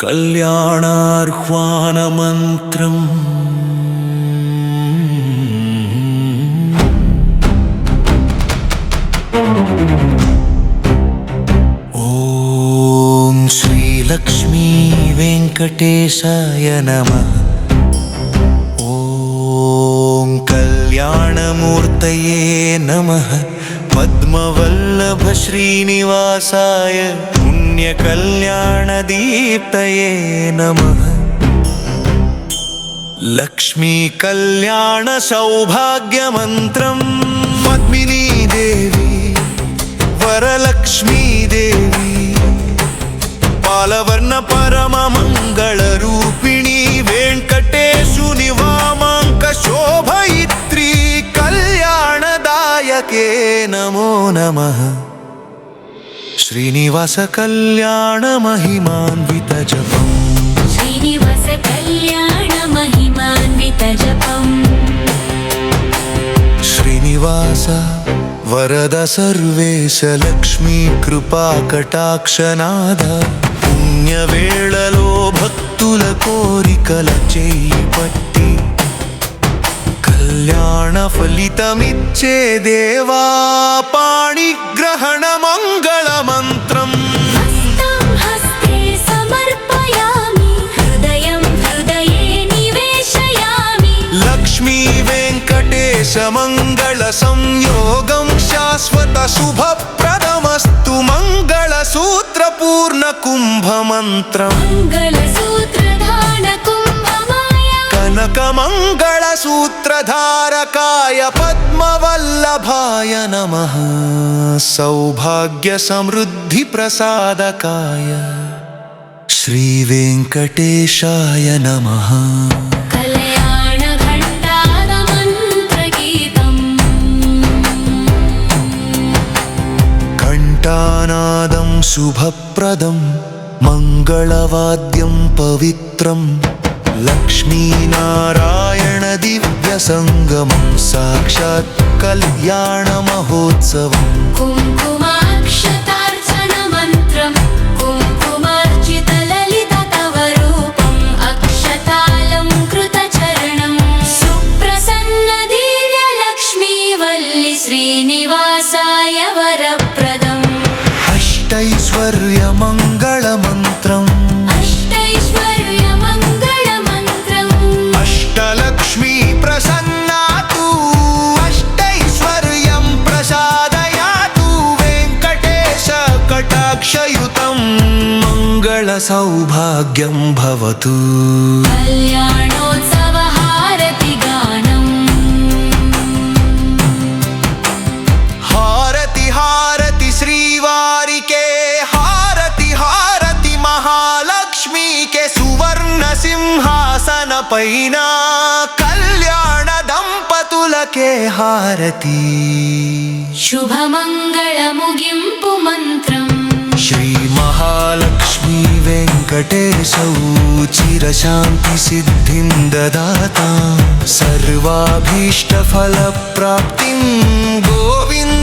कल्याणाह्वानमन्त्रम् ॐ श्रीलक्ष्मी वेङ्कटेशाय नमः। ॐ कल्याणमूर्तये नमः। पद्मवल्लभ श्रीनिवासाय पुण्यकल्याणदीप्तये नमः। लक्ष्मी कल्याण सौभाग्यमन्त्रम् पद्मिनी देवी वरलक्ष्मी देवी पालवर्ण परममङ्गलरूपिणी वेङ्कटेशु निवामाङ्क शोभयित्री कल्याणदायके नमो नमः। श्रीनिवास कल्याण महिमान्वित जपम् श्रीनिवास कल्याण महिमान्वित जपम् श्रीनिवास वरद सर्वेश लक्ष्मी कृपा कटाक्षनाद पुण्यवेळलो भक्तुल कोरिकल చేయి పట్టి కళ్యాణ ఫలితమిచ్చే దేవా పాణిగ్రహణ మంగళ మంత్రం हस्तं हस्ते समर्पयामि हृदयं हृदये निवेशयामि। लक्ष्मी वेङ्कटेश मंगल संयोगं शाश्वत शुभप्रदमस्तु मंगलसूत्र पूर्ण कुंभ मंत्रम् मंगलसूत्रधारण कुम्भमाया कनक मंगलसूत्रधारकाय पद्मवल्लभाय नमः। सौभाग्य समृद्धि प्रसादकाय श्री वेङ्कटेशाय नमः। कल्याण घण्टानादमन्त्रगीतम् घण्टानादं शुभप्रदं मङ्गलवाद्यं पवित्रं लक्ष्मीनारायण दिव्यसङ्गमं साक्षात् कल्याणमहोत्सवम् कुङ्कुमाक्षतार्चनमन्त्रम् कुङ्कुमार्चितललिततवरूपम् अक्षतालङ्कृतचरणम् सुप्रसन्नदिव्यलक्ष्मी वल्ली श्रीनिवासाय वरप्रदम् अष्टैश्वर्यमङ्गलमन्त्रम् अष्टैश्वर्यमङ्गलमन्त्रम् अष्टलक्ष्मी प्रसन्नातु अष्टैश्वर्यं प्रसादयातु वेङ्कटेश कटाक्षयुतं मङ्गलसौभाग्यं भवतु। कल्याणोत्सव हारति गानम् हारति हारति श्रीवारिके हारति हारति महालक्ष्मी के सुवर्ण सिंहासन पैन कल्याण దంపతులకే హారతి। शुभमङ्गल मुगिम्पु मन्त्रम् श्री महालक्ष्मी वेङ्कटेशौ चिरशान्ति सिद्धिं ददाता सर्वाभीष्टफलप्राप्तिं गोविन्द